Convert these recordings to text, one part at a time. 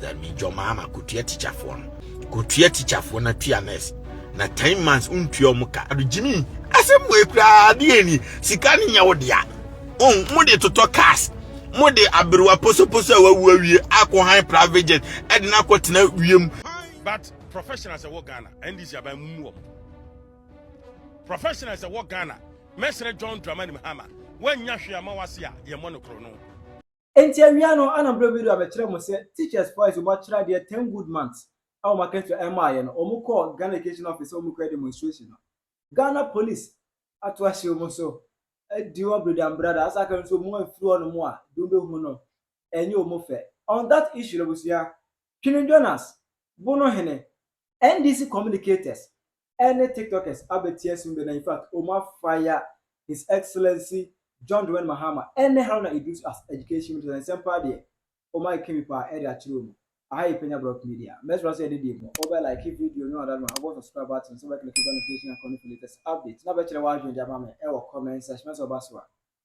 that me your Mahama could teacher for teacher for na TNS na 10 months untuo muka adu Jimmy asem we kra de ani sika ne nya wo dia mo de toto cars mo de abrewa poso awu awie akọ han private jet e de na kwotena wiem. But professionals at work Ghana and this by mumu professionals at work Ghana mesere John Dramani Mahama when nyahwe amawasia ye monokro no enti awia no anambra video abekere mo se teachers voice mo kira de 10 good months awu market to MI no omo call Ghana education officer omo credit demonstration no Ghana police ato ahye omo so diwa brother brother asaka so mo afuro no mo a do be hu no enye omo fe on that issue lebusia Twene Jonas Bonohene NDC communicators any TikTokers abetias in in fact Oma fire His Excellency John Dwayne Mahama any how na it as education to the same party Oma Kemipa area chiro I Penyah Block Media let's say the demo over like if video no other one about subscribe button so we can click on notification and connect with latest updates na be chere wa join jama me e comment section so baswa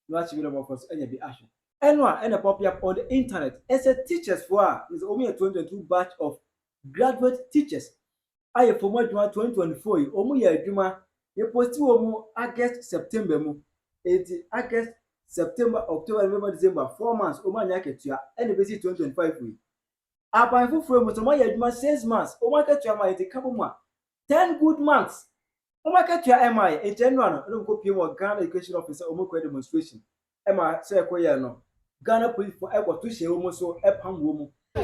no achieve video for any be action and pop up on the internet as a teachers for is only a 2022 batch of graduate teachers aye for more 2024 omu ya adwuma ye posti omu August September mu August September October November December 4 months omu anya ketua ene besi 2025 we apan fufuro mu so mo ya adwuma 6 months omu aketua ma ite kabo mu 10 good months omu aketua MI e January no ko pie mo Ghana education officer omu ko demonstration ema se ko ye no Ghana police for e ko to hye omu so e pam wo mu. We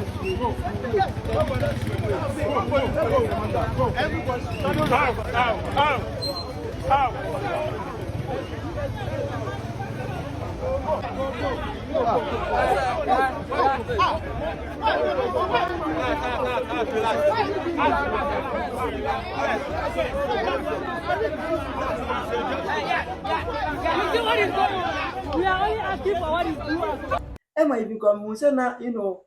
are only asking for what is due. Emma, if you come, you know,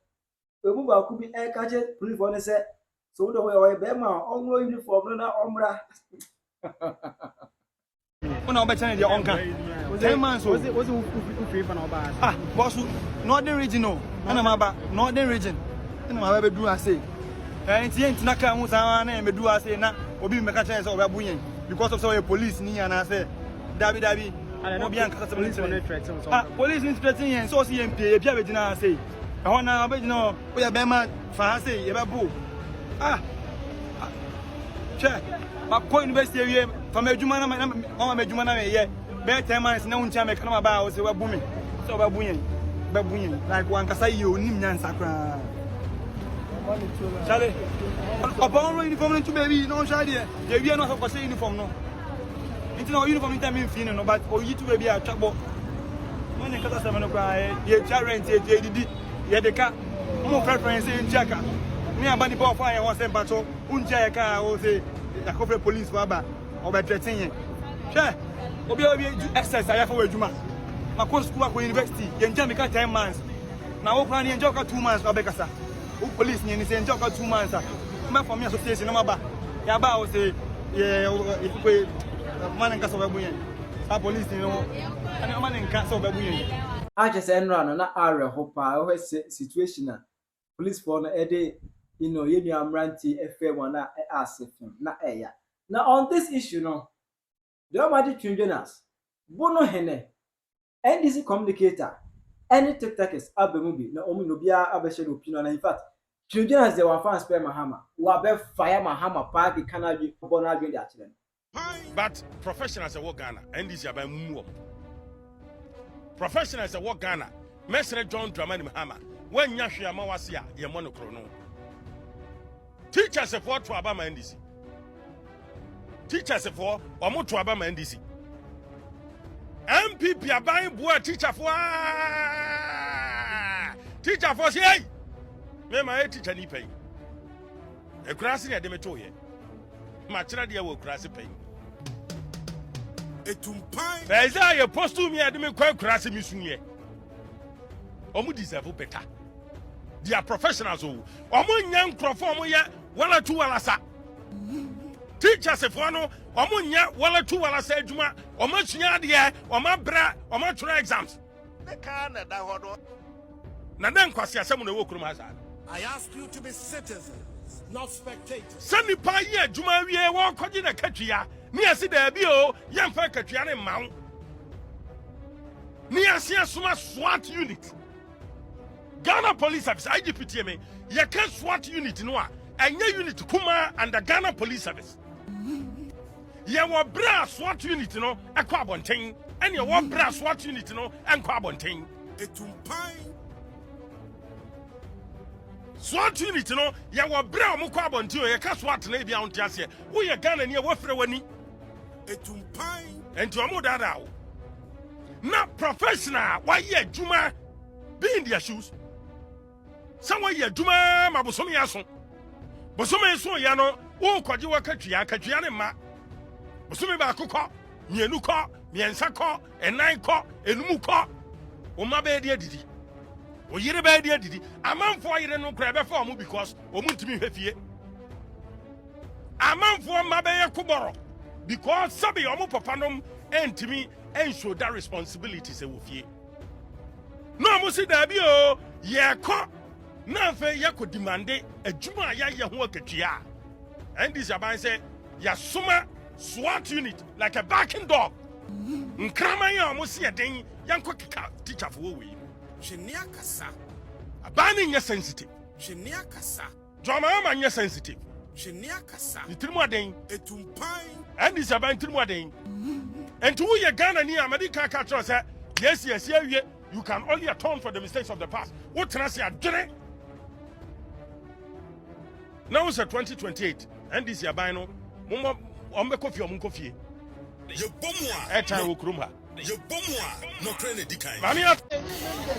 we move our could be air catcher, police for the set. So the way I Bema, on uniform, no ombra. Una better the onka. 10 months was it free for no bad. Ah, boss, northern region no. Anamaba, northern region. And I do I say. And it's Naka Musana and do I say na obi meka chance or babuyen because of so police ni and I say Dabi and no be police is threatening and so CMP if you have say I want to know we are Bema fancy you babu ah check my co university from a jumana my jumana here be 10 months na uncha me kana ba o say wabumi so babuyen like one kasa you nim nyansa kra Charlie, upon uniform to baby, no shady. We are not for say uniform, no. It's no uniform in time in no, but or you to baby a trouble. When you cut 7 o'clock, you rent JDD, you the car, more preference in Jacka. Me and Bunny Bob Fire was sent battle, Unjaka or say the corporate police waba or by threatening. Sure, Obi exercise I have for Juma. My course school university, you can 10 months. Now open and joke 2 months for Becassa. Police ni say job 2 months ma for me association no ba ya ba o say if we man nka so babuyen sa police ni no ani man nka so babuyen I just enra no na are hopa o situation police for no e dey ye new amranti FM one na asefim na eya now on this issue no the Almighty Twene Jonas Bonohene NDC communicator any TikTokers abemubi na omu no bia abehye no opinion na in fact Twene Jonas they were fans spare Mahama wa be fire Mahama park Canada born again their children. But professionals at work Ghana and this by mumu professionals at work Ghana mesere John Dramani Mahama when nyahwe amawasia ye monokro no teachers for to abama NDC teachers for omo to abama NDC MPP aban boa teacher for say me my teacher ni pay e krasi na de meto ye ma kira de wo krasi pay etumpan beza ye postu mi ade me kwa krasi mi sunye omu deserve better they are professionals omu nya nkrofo omu ye wala tu wala sa teachers for no omu nya wala tu wala sa adwuma omu sua de omu bra omu try exams ne ka na da hodo na den kwase asem na wo kurum asa I ask you to be citizens, not spectators. Sani pa ye adwuma wie won kwaje na katwia. Ni ase da bi o, yemfa katwia ne mawo. Ni ase asoma SWAT unit. Ghana Police Service IGP me. Ye can SWAT unit no a. Anya unit kuma under Ghana Police Service. Ye wo bra SWAT unit no ekwa abonten. And ye wo bra SWAT unit no enkwa abonten. Etumpan. SWAT unit no ye wo bra mo kwa abonten o ye ka SWAT na bia wonte ase. Wo ye Ghana ne wo frɛ wani. Etumpan. Enti omo dada o. Na professional why ye adwuma be in their shoes. Someone ye adwuma mabosomi aso. Bosomi so ya no wo kwaje wa katwia ne ma. Bosomi ba akokɔ, mienu kɔ, miensa kɔ, enan kɔ, enumu kɔ. O ma be de adidi. O yire be de adidi. Amanfo yire no kra be fa omu because omu ntimi hwefie. Amanfo ma be ye kuboro because sabi omu papa nom entimi ensure that responsibility se wo fie. No mo si da bi o, ye kɔ na fe ye ko demande adwuma ya ye ho akatua. And this aban say ya suma SWAT unit like a backing dog. Nkrama ya mo si eden yanko kika teacher for we. Jenia kasa. Abani nye sensitive. Jenia kasa. Joma ma nye sensitive. Jenia kasa. Itirimu aden. Etumpan. And this aban itirimu aden. And to ye Ghana ni amadi ka ka say yes you can only atone for the mistakes of the past. What can I say adre? Now it's 2028 and this year by no mumma ombe kofi omun kofi. Ye bomwa. Eta wo krumha. Ye bomwa. No krene dikai. Mami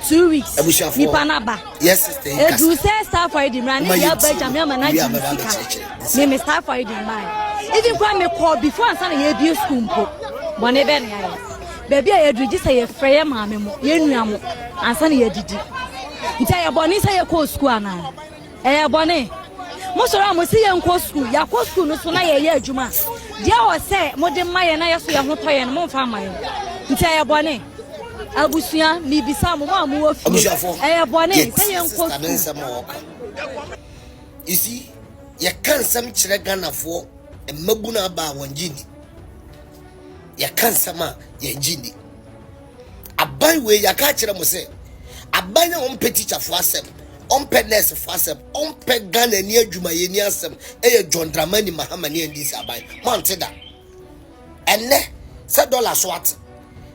2 weeks. Nipa na ba. Yes, sister. Edu say start for the man. Ya ba jamia manager. Me start for the man. Even when me call before answer na ye bi school mpo. Bone be na baby a edu say ye frɛ maame mo. Ye nua mo. Answer na ye didi. Ntia ye bone say ye call school ana. Eh bone. Mo soro mo si ye nko school. Ya call school no so na ye adwuma. Dia o say mo de maye na ye so ye ho toye no mo fa maye. Ntia ye bone. Abusuya mi bisa mo ma mo afi. Bone say ye nko school. You see, you can't some chiragana and Mabuna ba wanjini. Ya can't sama yanjini. A by way ya catch them say. A by on teacher for us, on pet nurse for us, on pet gun and near Jumayaniasem, John Dramani Mahama and this abai. Monteda. And ne $7 swat.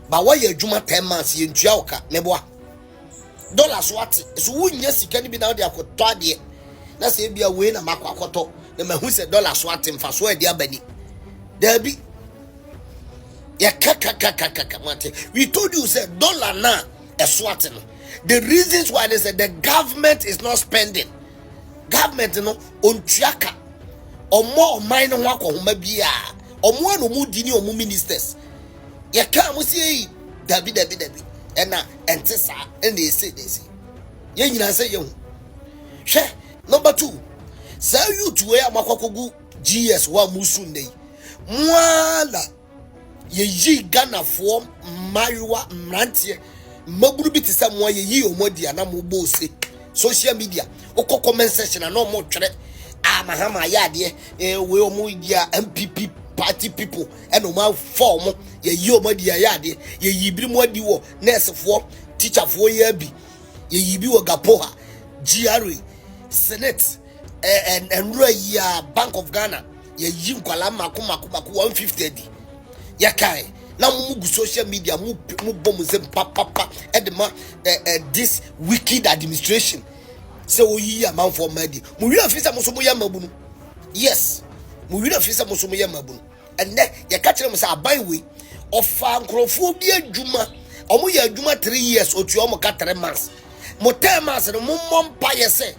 But why you Juma 10 months in Joka, Neboa? $1 swat. So wouldn't yes, you can't be down there for 20. Na say bia we na makwakoto na mahu se dollar swat mfa so ade abani there be ya kaka mate. We told you say dollar na e swat no. The reasons why they said the government is not spending. Government no on tuaka omo oman no akoma bia omo no mu dini omo ministers ya ka mo say dabi e na entesa e na say ye nyina say ye hu hwe. Number 2, say you to where Makwakogu GS wa Musunde. Mwala ye Ghana form Mariwa Mrantie. Mabrubi someone ye omodi na mubo se social media. Oko comment section and no more tre. Mahama yade we omodia MPP party people and no ma form ye omodia yade ye yibiri modi wo nurse for teacher for ye bi ye yibi wo gapoha GRA Senate and Bank of Ghana ye yim kwala maku 150 ya kai na mu social media mu bom ze papa edema this wicked administration say oyi amount for money mu wi afisa mo so mo ya mabunu. Yes, mu wi afisa mo so mo ya mabunu. And then ya ka kire mo say aban we ofa nkrofo bi adwuma omo ya adwuma 3 years otu omo ka 3 months mo 10 months no mo mpa ye say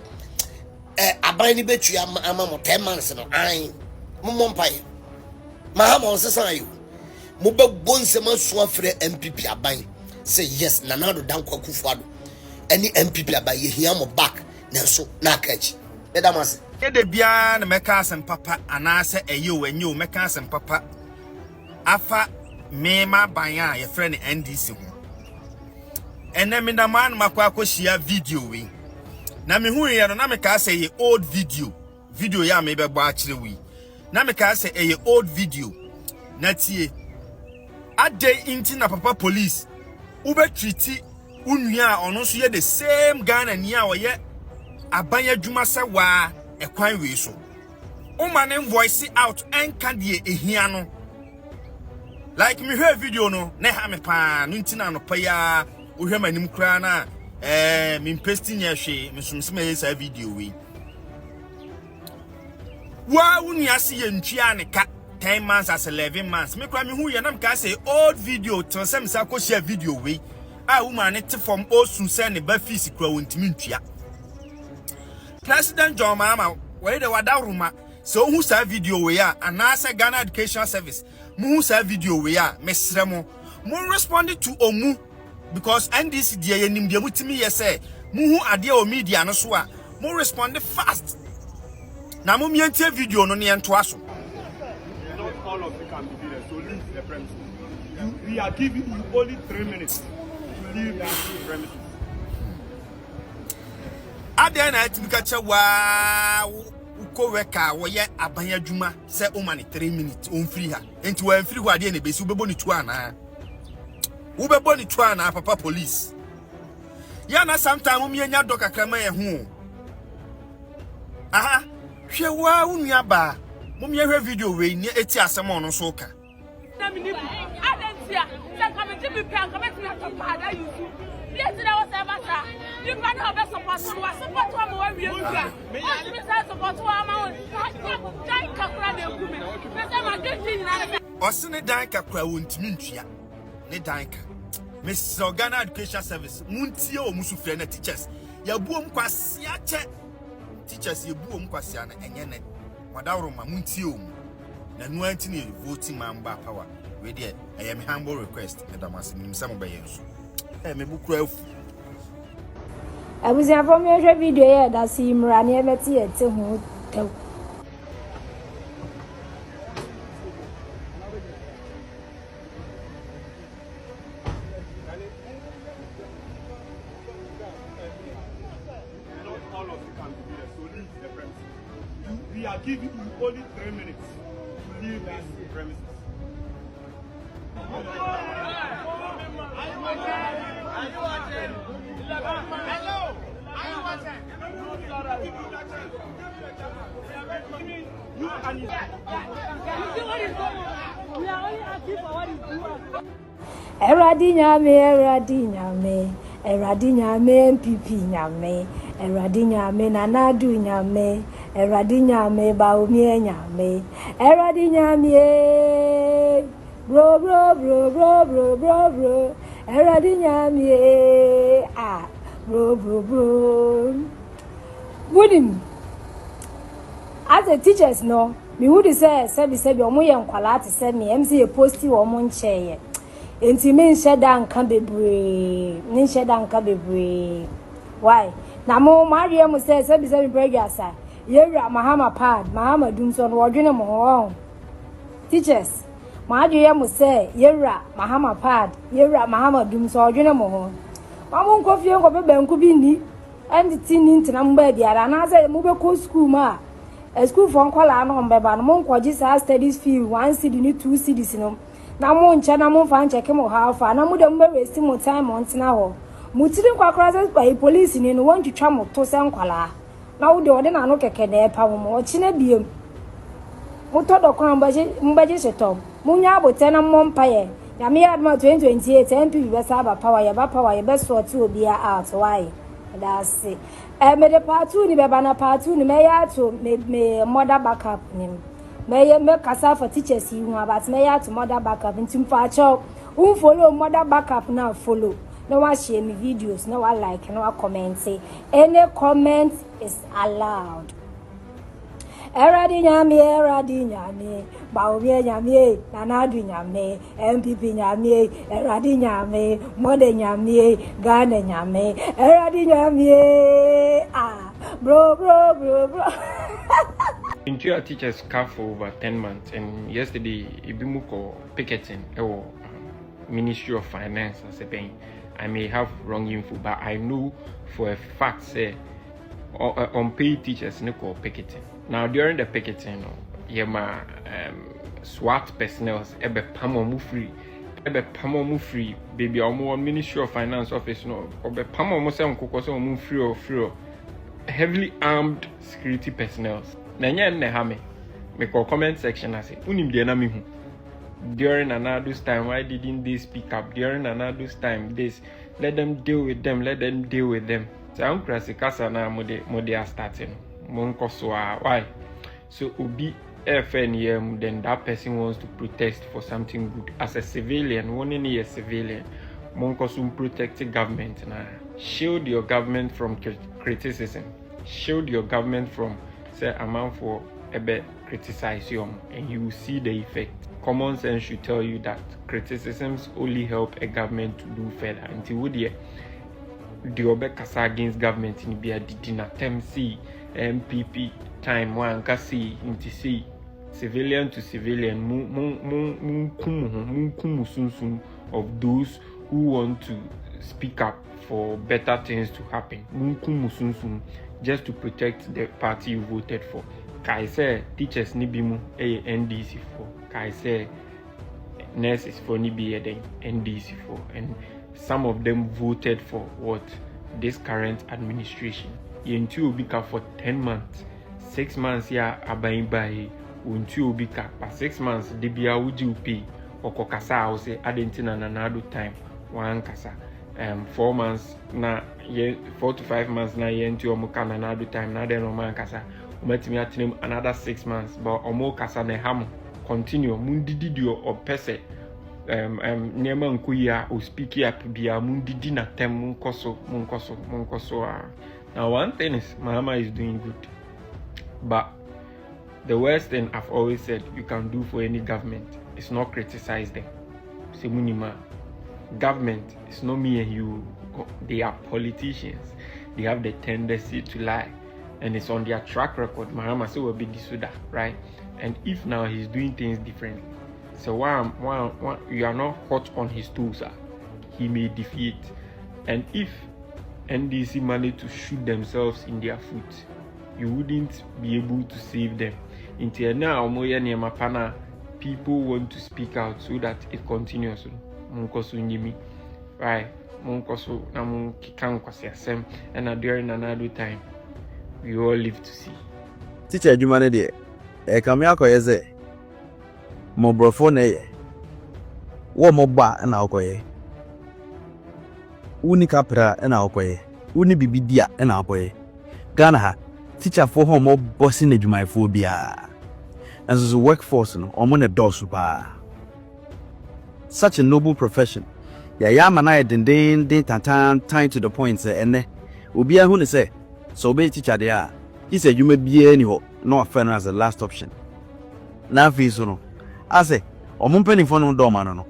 abani betu ama mo 10 months no an mo mpaye Mahama on sesan ayo mo be bonse man so afre MPP aban say yes Nanado Dankwa Kufuado any MPP aban ye hia mo back na so na akachi e da mase e de bia na meka asem papa anase eyo enyo meka asem papa afa mema ban a ye frɛ ne NDC ho ene me da man makwa akohia video we na me hu ye no na me ka say ye old video ya me be bo a kire wi na me ka say ye old video na tie ade inti na papa police ube treat unua ono so ye the same Ghana ni a oye abanya dwuma se wa ekwan we so woman voice out enka de ehia no like me hear video no na ha me pa no ntina no pa ya wo hwe manim kra na me pasting ya hwe me sumsem ye sa video we wa unua se ye ntua ne ka 10 months as 11 months me kra me hu ye na me ka say old video to sem sa ko share video we a woman it from osun say ne ba fees kra wontimi ntua President John Mahama we de wadaruma so who say video we ya anasa Ghana Education Service mu say video we ya mesre mo respond to omu because NDC de yenim de mutimi ye say mu hu ade o media no so a mo respond fast na mo mientie video no ne ento aso. Not all of you can be there, so leave the premises. We are giving you only 3 minutes to leave the premises. Ade na etibika che wa uko weka wo ye abanya dwuma se o mani 3 minutes on free ha enti wa free ho ade na besi ubebo ni tu ana papa police ya na sometime mo mienya doka krama ye ho aha hwe wa unua ba mo miehwe video we ni eti asem ono so ka na mi ni adentia se ka me tibi pan ka me tina to pada yusu yes na was ever sa you can have support mo wa wie ntia o mi say support wa ma dan kakura na ekume me say ma dey na osene dan kakura wontimi ntua ne dan ka Miss Ghana Education Service muntie o musu frɛ na teachers ya buom kwase ache teachers ye buom kwase na enye ne wadawroma muntie o mu na no anti ne voting member power we there I am humble request madam asinim sam ba yenso me bukura afu abusia for me hwe video ye da si mra ne ebeti ye te ho tew We are giving you only 3 minutes to leave the premises. Hello, are you watching? You and you. We are only asking for what is due. Eradi nyame MPP nyame eradi nyame nanadu nyame eradi nyame baumie nyame eradi nyame bro eradi nyame bro Wouldn't as a teachers no me would say sebi omo ye nkwala te se me MC e posti wo mo ncheye enti me nhyeda nka bebre why na mo marie mo say sebi pregiasa yewra Mahama pad Mahama dumso no wodwene mo ho teachers marie mo say yewra Mahama pad yewra Mahama dumso wodwene mo ho mamo nkofie nkope banku bi ni and tini ntina mba biara na say mo be ko school ma school for nkwala no mbeba no mo nkwoji sa studies fee 1 cedi ni 2 cedis no na mo nche na mo fa ncheke mo halfa na mo de mba resi mo time on tina ho mutiri kwakra se by police ni no won twitwa mo to se nkwala na wo de ode na no keke na epa mo o chine biem mo to do kwan mbaje shetom mo nya abote na mo mpaye ya me adma 2028 MP be saba power ya ba power ya be sort obi out why that's it me de part 2 ni be ba na part 2 ni me ya to me mother backup ni me kasa for teachers yi hu about me ya to mother backup ntim fa cho follow mother backup na follow no one share me videos no one like no one comment say any comment is allowed. Eradi nyame baumie nyame nanadu nyame MPP nyame eradi nyame mode nyame Ghana nyame eradi nyame bro Interior teachers care for over 10 months, and yesterday Ibimuko picketing Ministry of Finance as a pain. I may have wrong info, but I know for a fact say unpaid teachers ne call picketing. Now during the picketing, yema SWAT personnel ebe pamo free. Ebe pamo free, baby omo Ministry of Finance office no. Obe pamo mo se nkoko se omo free. Heavily armed security personnel. Na ne ha me call comment section I say unim de na me hu. During Anado's time, why didn't they speak up? During Anado's time, this let them deal with them. So I'm crazy casa na mode are starting. Monko so why? So ubi FN then that person wants to protest for something good. As a civilian, one in a civilian, monko so protect the government na. Shield your government from criticism. Shield your government from say amount for ebe criticize you and you will see the effect. Common sense should tell you that criticisms only help a government to do further. Until the obekasa against government in be a dinatem see MPP time one kasi into see civilian to civilian sunsun of those who want to speak up for better things to happen. Sunsun just to protect the party you voted for. Kai say teachers ni bimu NDC for. Kai say nurses for ni be NDC for, and some of them voted for what this current administration. Yentu ubika for 10 months, 6 months ya abayin bayi. Untu ubika for 6 months debia uji upi okokasa ause adentina na nado time one kasa. 4 months na 4 to 5 months na yentu omuka na nado time na den oman kasa. Umetimi atinem another 6 months, but omo kasa ne hamu continue mundididio or pese nema nkuya o speak up bia mundidi na tem munkoso. Now one thing is Mahama is doing good, but the worst thing I've always said you can do for any government is not criticize them. Semunima, government is not me and you. They are politicians. They have the tendency to lie. And it's on their track record. Mahama say will be disuda, right? And if now he's doing things differently, so why you are not hot on his toes, he may defeat. And if NDC managed to shoot themselves in their foot, you wouldn't be able to save them. Until now, people want to speak out so that it continues. Right? And during another time, we all live to see. Teacher Jumane de e kam ya koyeze mo brofo na ye wo mo ba na okoye uni kapra na okoye uni bibidia na okoye Ghana ha teacher for ho mo boss na adwumayfo bia and so workforce no omo na dosu ba. Such a noble profession ya mana den tantan time to the point say ene obi ahu ne say so be teacher there. He said you may be any no offender as the last option. Now fees no. I say, penny for no dorman no.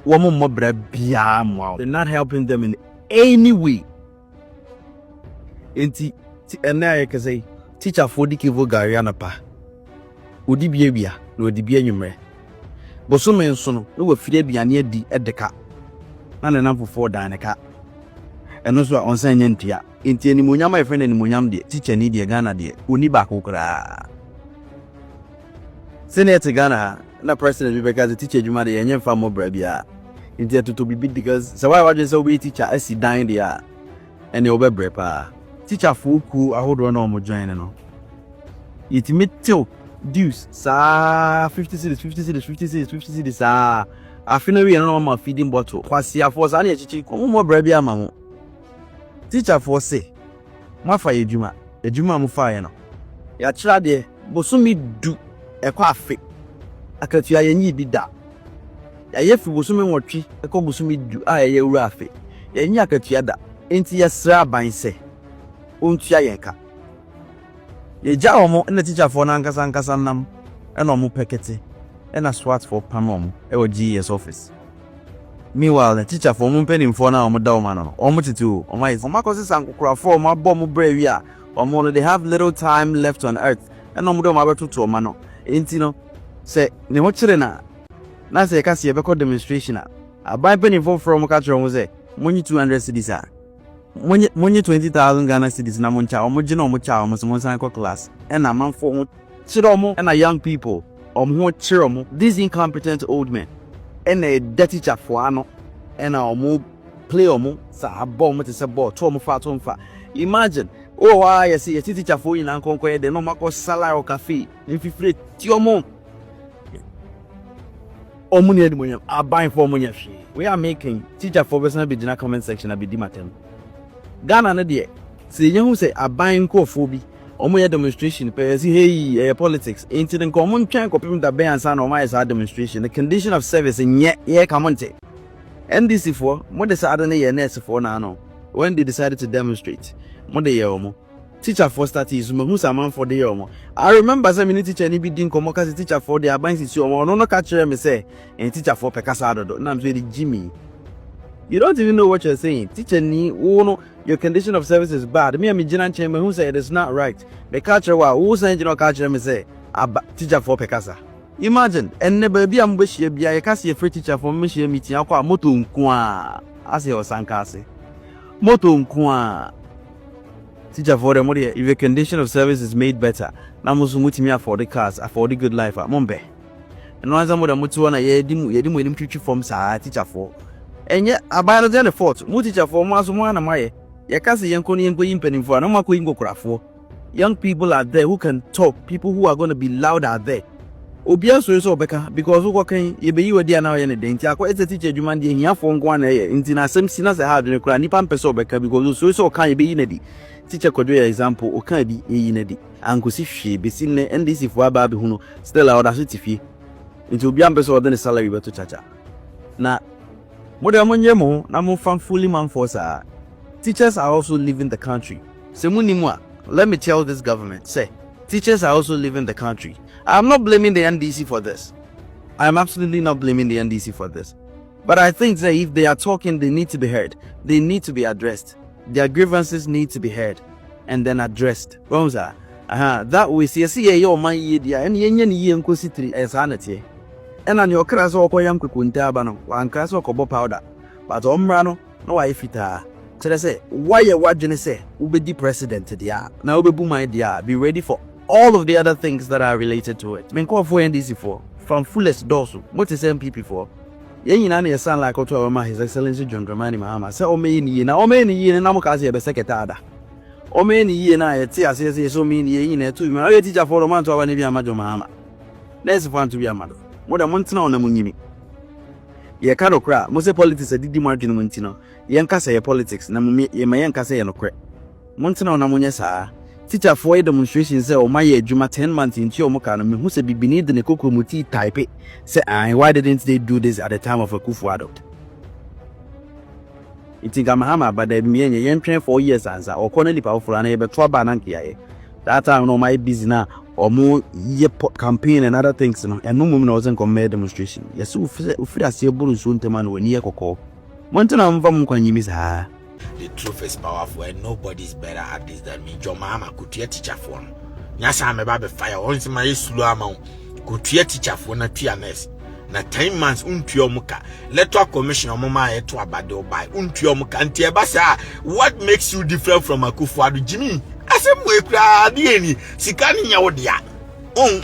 Woman mo bra bia mo. They're not helping them in any way. Enti and now you can say teacher for the kivo gariana pa. Udi bia no di bia nyumre. Bosume nso no we fide bia na di edeka. Na na nam for dan ka. Eno so on san nyentia. Enti animonyam my friend animonyam de teacher ni de Ghana de oni ba kokra. Senator Ghana na president be because teacher adwuma de yenye fa mo bra bia. Enti to be big because so why we say we teacher asi dan de a ene obebre pa. Teacher fuku ahodo na omo join no. Yetimi till dues sa 50 cities sa afina we no ma feeding bottle. Kwasi afo sa na echichi ko mo bra bia ma mo. Teacher for say, Mafa Ejuma Mufayano. Ya trade, Bosumi do a quaffy. I could see any bida. Ya yefu Bosumi watchy, a cobusumi do I a raffy. Ya yakatiada, ain't ya srabine say. Untiayanka. Ye jawmo and the teacher for Nankasankasanam, and Omu Pekete, and a swat for Pamom, our GS office. Meanwhile, the teacher for Mumpenny for now, Madamano, or Mutitu, or my Marcos Uncle Craft for my bomb bravia, or more they have little time left on earth, and no more to Mano. Intino say, Nemochina. Nasa Cassia Beco demonstration. A buy penny for from Catron was a money 200 cities. money 20,000 Ghana cedis na moncha omogina omocha omosan class and a man for chiromo and a young people chiromo these incompetent old men and a dirty chafuano and a play sa bomb to say ball to imagine I see a teacher for in Uncle the no mako salary or cafe if you free tiomo money are buying for money. We are making teacher for personal be in the comment section and be dimatem. Ghana na de say you who say aban kofobi omo demonstration pe say hey politics into the common twan kopim da be ansa na omo ya demonstration the condition of service nye kamonte NDC for mo de sa adane ye nurse for na no when they decided to demonstrate mo de ye omo teacher for start is mo who say man for the ye omo I remember say me teacher ni bi din komo ka teacher for the aban sisi omo no ka kire me say teacher for pekasa adodo na me say Jimmy. You don't even know what you're saying. Teacher ni your condition of service is bad. Me and me Jinan Chamber who say it is not right. The culture who say you know culture me say teacher for pekasa. Imagine and never be am wish you be a kasi free teacher for me share meeting akwa moto nkwa ase osankase. Moto nkwa teacher for them if your condition of service is made better. Na musu mutimi afford the cars, afford the good life mombe. And once mo da mutu na yedimu enim twitwi form sa teacher for. And yet, about the fault, teacher for Masumana Maye, Yakasi Yankoni and Queen Penny for Namako Ingo Crafo. Young people are there who can talk, people who are going to be loud are there. Obiaso is Obeka, because who can you be you now in a danger? It's a teacher you man here for one in Tina Sim Sinas a hard in a cranny pampeso Beka because so can be in a teacher could do an example or can be in a and could see she be seen and this if Wababi Huno still out as city fee into Biambeso than a salary but to chacha. Now, teachers are also leaving the country. Let me tell this government, say, teachers are also leaving the country. I'm not blaming the NDC for this. I'm absolutely not blaming the NDC for this. But I think that if they are talking, they need to be heard. They need to be addressed. Their grievances need to be heard and then addressed. That we see your my idea and yen cositri as sanity. And on your class or coyam kukuntabano, one class or cobo powder. But omrano, no I fita. So I say, why you watching say, ube the president dia. Now ube boom idea, be ready for all of the other things that are related to it. Men call for NDC for from fullest dorsal. What is MPP for? Yen nani son like Otoama, His Excellency John Dramani Mahama. Say, O many na o many and Namokazi a secretary. O many ye na a tia says so mean ye in a 2 year teacher for a month of an Ibia Majo Mahama. That's fun to be a mother. More than one on the Munimi. Ye can't cry. Most politics a didi margin Montino. Yanka say politics, Nammy, ye may yanka say no crack. Montino Namunyasa. Teacher for a demonstration say, oh my Juma 10 months in Chiomokan, who said be beneath the Nekokumuti type. Say, why didn't they do this at the time of a Kufu adult? It's in Mahama, but they mean a train 4 years answer or Corneli powerful and able to Bananki. That time no my business. Or more campaign and other things, and no woman wasn't come demonstration. Yes, if I see a bull soon to man when near Coco. Montana can you miss her? The truth is powerful, and nobody's better at this than me. Your mama could hear teacher for. Yes, I'm about to fire once my slow amount. Could hear teacher for na TNS. Na 10 months untiomuka. Let our commissioner mama to abado by untiomuka and tiabasa. What makes you different from a Kufuadu Jimmy? Asemwe kra de ni sika ni nyawo dia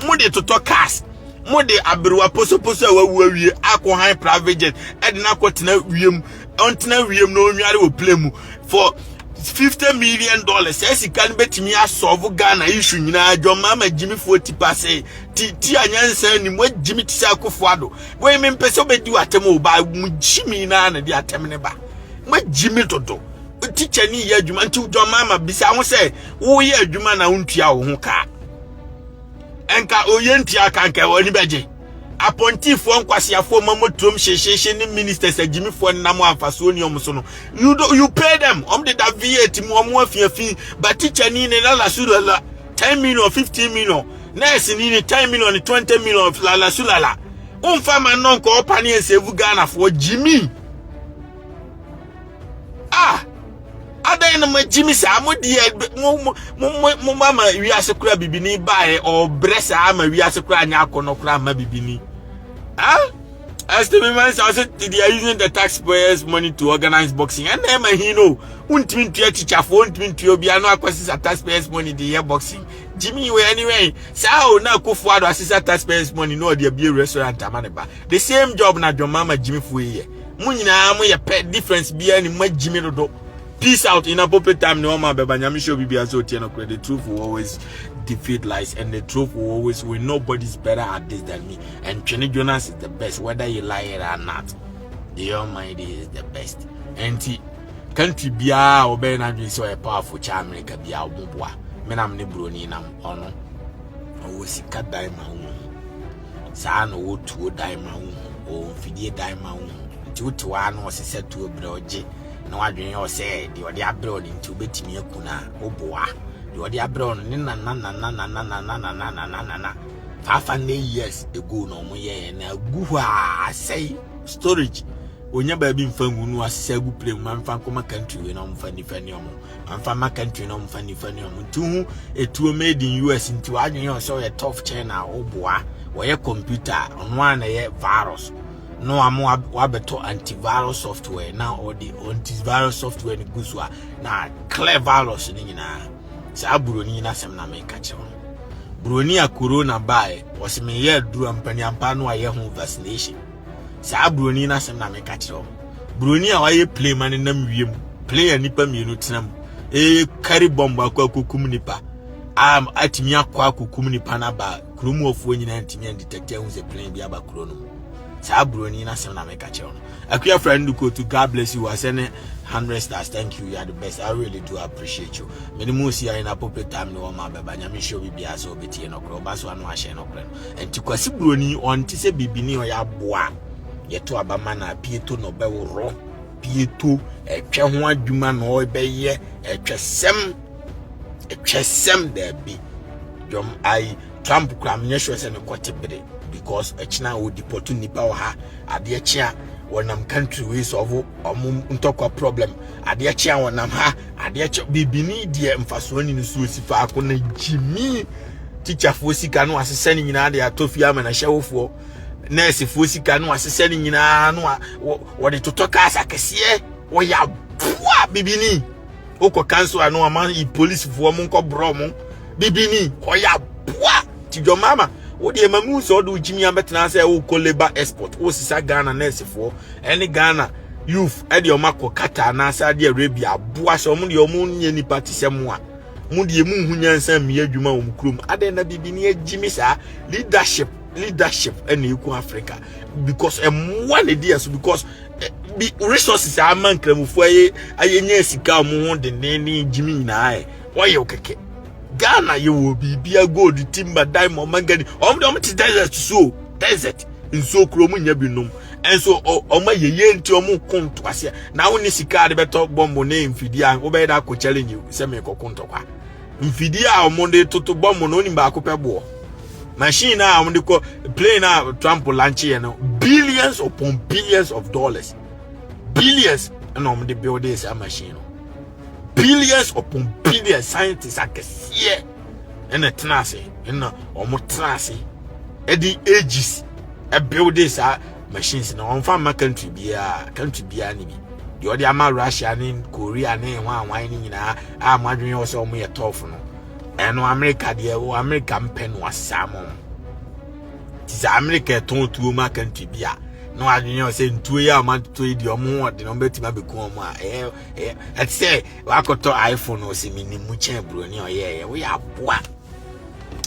mo de toto cars mo de aberuwa poso awu awie akọ private jet e na kwotena wiem ontena wiem no nware wo plemu for $50 million sika ni betimi asolve Ghana issue nyina adwoma ma Jimmy 40% ti anyansa ni mo Jimmy ti sa Kufuado we me mpese obedi watemu ba mu Jimmy na de atemne ba mo Jimmy toto teacher ni ye adwuma nti John Mama bisa ho say wo ye adwuma na untua wo ho ka enka oye ntia ka nka woni beje apontifo nkwasiafo mamotrom hyehye ni ministers agimifo nam amfaso ni omso no you pay them de da VAT mu omo afiafi but teacher ni ne la sulala 10 million 15 million nurse ni 10 million 20 million la sulala umfa man non ko opani ensevu Ghana for Jimmy Ada na Jimmy sa mo die mo mama wi asekura bibini bae or bresa ama wi asekura anya akono kura ma bibini as the man said they are using the taxpayers money to organize boxing and them he know untimi ntua teacher for untimi ntua obia no akwasi taxpayers money the year boxing Jimmy we anyway sao na akufo ado asisa taxpayers money no dey be restaurant amaneba the same job na John Mama Jimmy for here mu nyina mu ye pet difference bia ni ma Jimmy dodo peace out in appropriate time no ma beba nyame show bibia so tie no the truth will always defeat lies and the truth will always win. Nobody's better at this than me, and Twene Jonas is the best whether you lie it or not. The Almighty is the best. And country bia obey na so a powerful America bia obwa menam ne broni nam ono o sika dai ma hu sa no wo tuo dai ma hu o fidie dai ma hu nti wo tuwa no sese tuo bre oje na wadwen yo se de ode abre oni nti obetimi akuna oboa de ode abre oni na fafa ne years ago no mo ye na guha say storage onya ba bi mfangu no asese gu play manfa koma country we no mfa ni fani omo manfa ma country no mfa ni fani omo tu etuo made in US nti wadwen yo so ye tough China oboa wo ye computer ono ana ye virus no amu wabeto antivirus software now or the antivirus software ni guswa na clear virus ni nyina sa buroni na sem na make chewo buroni a corona bae was me ye duru ampani ampa no aye ho vaccination sa buroni na sem na make chewo buroni a waye play man na mwiem play nipa mienu tinam carry bomb akwa kokum nipa atimi akwa kokum nipa na ba kromu ofuo nyina antimi detect hu se plane bi aba krono Sabroni na sem na make a channel. A friend go to God bless you. I send 100 stars. Thank you. You are the best. I really do appreciate you. Many moves here in appropriate time. No ma beba nyame show bi bia so beti no kro ba so anu a share no kro. Enti kwasi broni on ti se bibini o ya boa. Ye to abama na pieto no be wo pieto etwe ho adwuma no be ye etwesem there be. Jom I Trump kram nye sure se no kwatebere. Because a China would deport nipa ha adia chia wonam country we solve ntokwa problem adia chia wonam ha adia chia bibini die mfaso ni nso sifa akona Jimmy teacher fo sika no asese ni nyina de atofia ma na hyewofo nurse fo sika no asese ni nyina no wo de totoka asakese wo ya bua bibini okọ cancel anu ama police fo mo nko bro mo bibini wo ya bua ti John Mama wo de mamu so do Jimmy ambetena say wo ko labor export wo sisa Ghana nurse for any Ghana youth e de o mako kata na Saudi Arabia boa so mo de o mo nye ni party semu a mo de mu hunyansa mi adwuma wo mkrum ade na bibini Jimmy sa leadership and eku Africa because one idea so because resources are man kramufo ayenye sika mo ho de ne Jimmy na ai wo ye okeke Ghana you will be a gold timber diamond mangani to desert so desert in so kromunya binum and so oma ye nti omu konto ase na woni sika de beto bombo na mfidia wo be da ko challenge you se me kokonto kwa mfidia omonde toto bombo no ni ba ko pebo machine na omonde ko plane na Trump launch ye no billions upon billions of dollars billions and omonde build this machine billions upon billions scientists are here and a tenacity and almost tenacity at the ages a build this machines in one farm country be enemy the other ama Russia in Korea and one whining in I'm wondering also me a tough no and America the American pen was salmon tis America told to my country be no I say 2 years man to the more the number to become let's say I got to iPhone or see mini muche bruni or yeah we are boa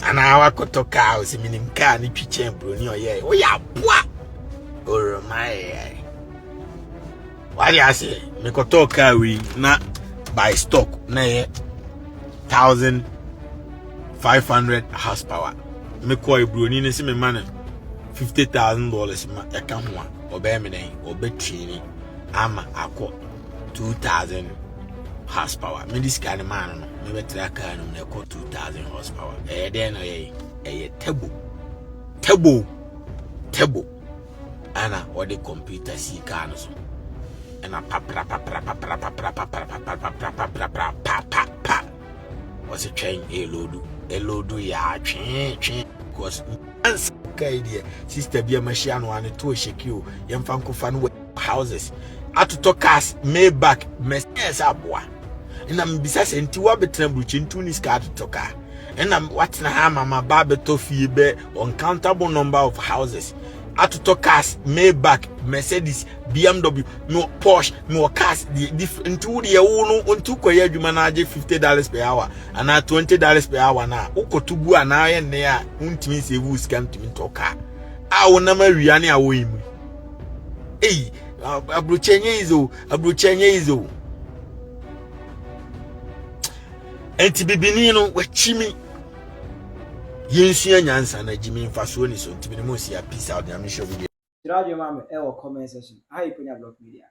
and I got to car see mini car ni piche bruni or yeah we are boa or my what do I say me got to car we not buy stock na 1,500 horsepower me call bruni ni see me man $50,000 ma eka ho obe me den obe twini ama akọ 2,000 horsepower me this kind man no me betra car no na 2,000 horsepower den no ye table ana o the computer si car no so ana pa what's a train elodu ya twin because idea sister be a machine one to shake you yam fan ko fan houses atoto cars Maybach Mercedes aboa na mbisa se nti wa betena bruchi ntu ni ska atoto car na watena ha mama ba beto fie be uncountable number of houses atoto cars Maybach Mercedes BMW no Porsche no cars ntu de wo no ntu koye adwuma na age $50 per hour ana $20 per hour na ukotubu ana ye ne a untimi save ska ntimi to car a wona ma wiane a wo yimu abruchenye izo enti bibini no wachimi yensua nyansa na jimi mfaso ni so ntimi mo sia peace out na me show video Tirajo mame e o comment section. Hi Penyah Blog Media.